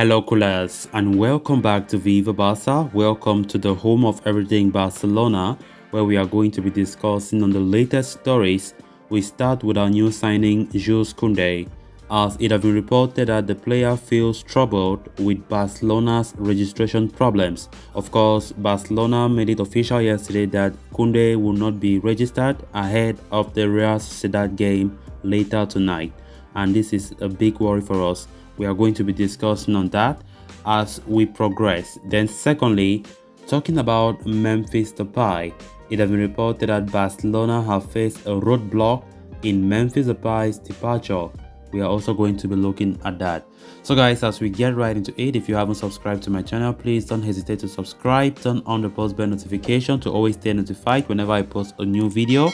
Hello coolers and welcome back to Viva Barca. Welcome to the home of everything Barcelona, where we are going to be discussing on the latest stories. We start with our new signing Jules Kounde, as it has been reported that the player feels troubled with Barcelona's registration problems. Of course, Barcelona made it official yesterday that Kounde will not be registered ahead of the Real Sociedad game later tonight, and this is a big worry for us. We are going to be discussing on that as we progress. Then secondly, talking about Memphis Depay, it has been reported that Barcelona have faced a roadblock in Memphis Depay's departure. We are also going to be looking at that. So guys, as we get right into it, if you haven't subscribed to my channel, please don't hesitate to subscribe. Turn on the post bell notification to always stay notified whenever I post a new video.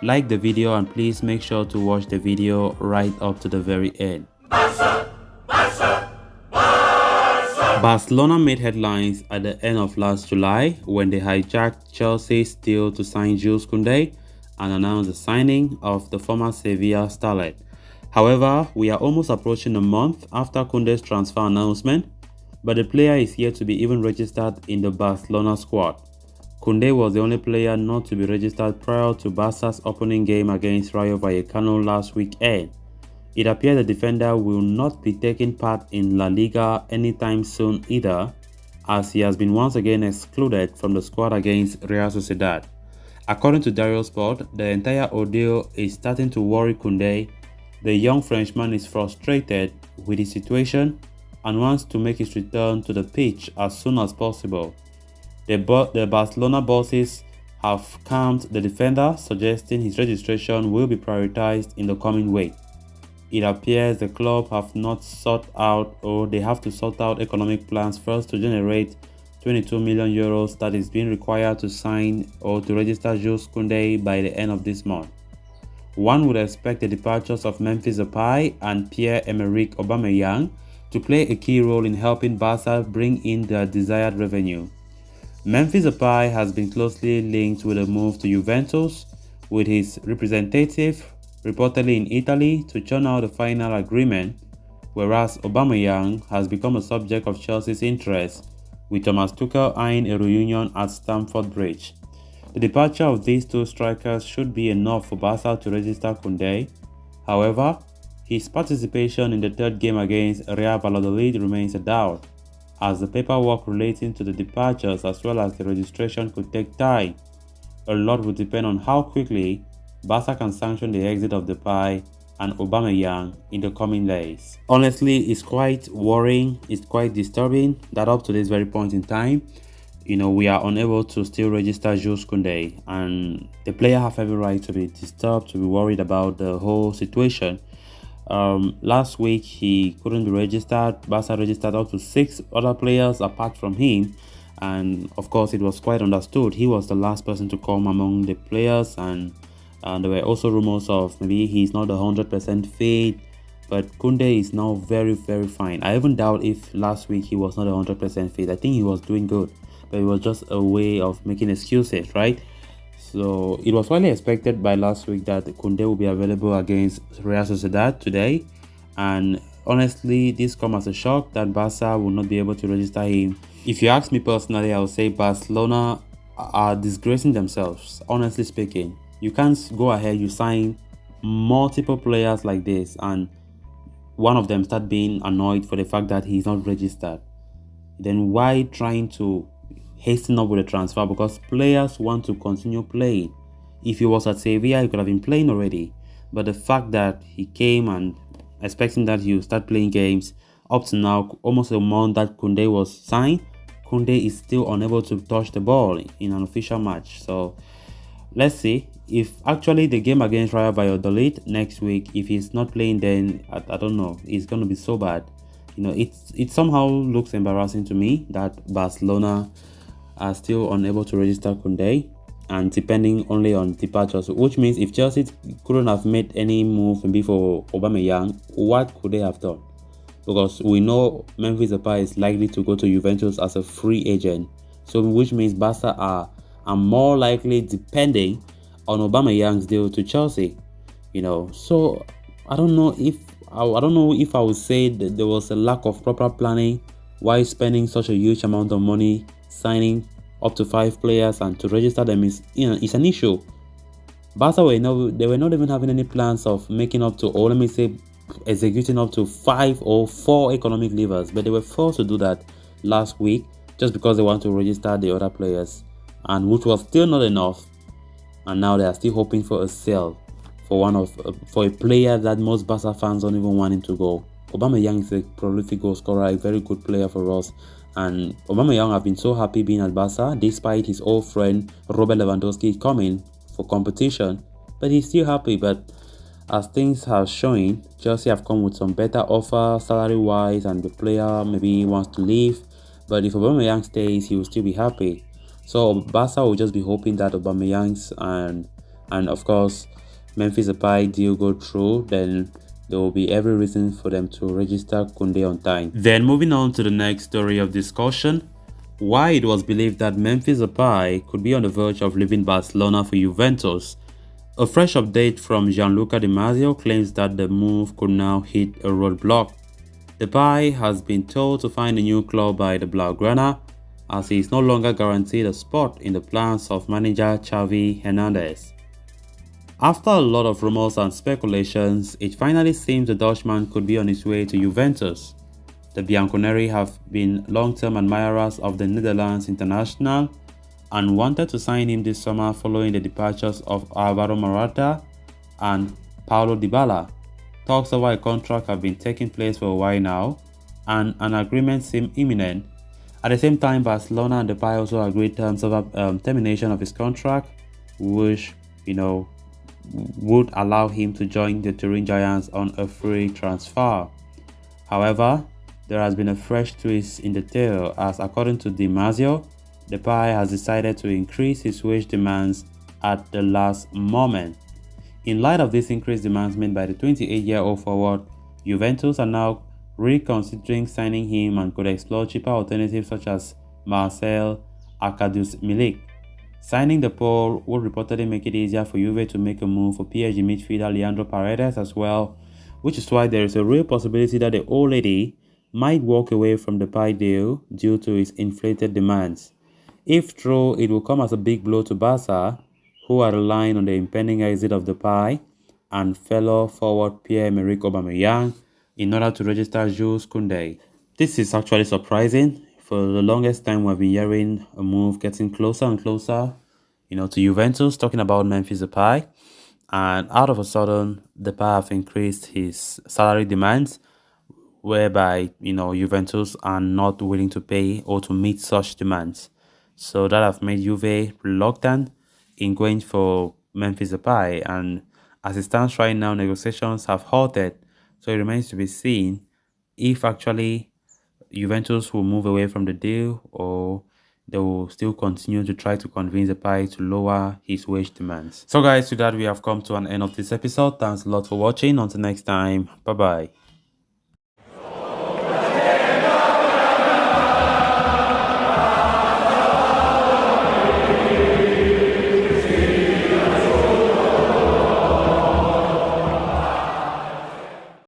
Like the video and please make sure to watch the video right up to the very end. Barcelona made headlines at the end of last July when they hijacked Chelsea's deal to sign Jules Kounde and announced the signing of the former Sevilla starlet. However, we are almost approaching a month after Kounde's transfer announcement, but the player is yet to be even registered in the Barcelona squad. Kounde was the only player not to be registered prior to Barca's opening game against Rayo Vallecano last weekend. It appears the defender will not be taking part in La Liga anytime soon either, as he has been once again excluded from the squad against Real Sociedad. According to Dario Sport, the entire ordeal is starting to worry Kounde. The young Frenchman is frustrated with his situation and wants to make his return to the pitch as soon as possible. The Barcelona bosses have calmed the defender, suggesting his registration will be prioritized in the coming week. It appears the club have not they have to sort out economic plans first to generate 22 million euros that is being required to sign or to register Jules Kounde by the end of this month. One would expect the departures of Memphis Depay and Pierre-Emerick Aubameyang to play a key role in helping Barca bring in their desired revenue. Memphis Depay has been closely linked with a move to Juventus, with his representative reportedly in Italy to churn out a final agreement, whereas Aubameyang has become a subject of Chelsea's interest, with Thomas Tuchel eyeing a reunion at Stamford Bridge. The departure of these two strikers should be enough for Barca to register Kounde. However, his participation in the third game against Real Valladolid remains a doubt, as the paperwork relating to the departures as well as the registration could take time. A lot would depend on how quickly Barca can sanction the exit of Depay and Aubameyang in the coming days. Honestly, it's quite worrying, it's quite disturbing that up to this very point in time, we are unable to still register Jules Kounde, and the player have every right to be disturbed, to be worried about the whole situation. Last week he couldn't be registered. Barca registered up to 6 other players apart from him, and of course it was quite understood he was the last person to come among the players, and there were also rumors of maybe he's not 100% fit, but Kounde is now very, very fine. I even doubt if last week he was not 100% fit. I think he was doing good, but it was just a way of making excuses, right? So it was widely expected by last week that Kounde will be available against Real Sociedad today, and honestly, this comes as a shock that Barca will not be able to register him. If you ask me personally, I would say Barcelona are disgracing themselves, honestly speaking. You can't go ahead, you sign multiple players like this, and one of them start being annoyed for the fact that he's not registered. Then why trying to hasten up with the transfer? Because players want to continue playing. If he was at Sevilla, he could have been playing already. But the fact that he came and expecting that he would start playing games, up to now, almost a month that Kounde was signed, Kounde is still unable to touch the ball in an official match. So let's see if actually the game against Rayo Valladolid next week, if he's not playing, then I don't know, it's going to be so bad. It somehow looks embarrassing to me that Barcelona are still unable to register Kounde and depending only on departures, which means if Chelsea couldn't have made any move maybe for Aubameyang, what could they have done? Because we know Memphis Depay is likely to go to Juventus as a free agent, so which means Barca are more likely depending on Aubameyang's deal to Chelsea. So I don't know if I would say that there was a lack of proper planning Why spending such a huge amount of money signing up to 5 players and to register them is an issue. Barca they were not even having any plans of making up to, or let me say, executing up to 5 or 4 economic levers, but they were forced to do that last week just because they want to register the other players, and which was still not enough. And now they are still hoping for a sale for a player that most Barca fans don't even want him to go. Aubameyang is a prolific goal scorer, a very good player for us, and Aubameyang have been so happy being at Barca despite his old friend Robert Lewandowski coming for competition, but he's still happy. But as things have shown, Chelsea have come with some better offer salary wise, and the player maybe wants to leave, but if Aubameyang stays, he will still be happy. So Barca will just be hoping that Aubameyang's and of course Memphis Depay deal go through, then there will be every reason for them to register Kounde on time. Then moving on to the next story of discussion, why it was believed that Memphis Depay could be on the verge of leaving Barcelona for Juventus. A fresh update from Gianluca Di Marzio claims that the move could now hit a roadblock. Depay has been told to find a new club by the Blaugrana, as he is no longer guaranteed a spot in the plans of manager Xavi Hernandez. After a lot of rumors and speculations, it finally seems the Dutchman could be on his way to Juventus. The Bianconeri have been long-term admirers of the Netherlands international and wanted to sign him this summer following the departures of Alvaro Morata and Paulo Dybala. Talks over a contract have been taking place for a while now, and an agreement seemed imminent. At the same time, Barcelona and Depay also agreed terms of termination of his contract, which, would allow him to join the Turin Giants on a free transfer. However, there has been a fresh twist in the tale, as according to Di Marzio, Depay has decided to increase his wage demands at the last moment. In light of this increased demands made by the 28-year-old forward, Juventus are now reconsidering signing him and could explore cheaper alternatives such as Marcel Arkadiusz Milik. Signing the Pole would reportedly make it easier for Juve to make a move for PSG midfielder Leandro Paredes as well, which is why there is a real possibility that the old lady might walk away from the Depay deal due to his inflated demands. If true, it will come as a big blow to Barca, who are relying on the impending exit of Depay and fellow forward Pierre-Emerick Aubameyang in order to register Jules Kounde. This is actually surprising. For the longest time, we've been hearing a move getting closer and closer, to Juventus, talking about Memphis Depay. And out of a sudden, Depay have increased his salary demands, whereby, Juventus are not willing to pay or to meet such demands. So that have made Juve reluctant in going for Memphis Depay. And as it stands right now, negotiations have halted. So it remains to be seen if actually Juventus will move away from the deal, or they will still continue to try to convince Depay to lower his wage demands. So guys, with that, we have come to an end of this episode. Thanks a lot for watching. Until next time, bye bye.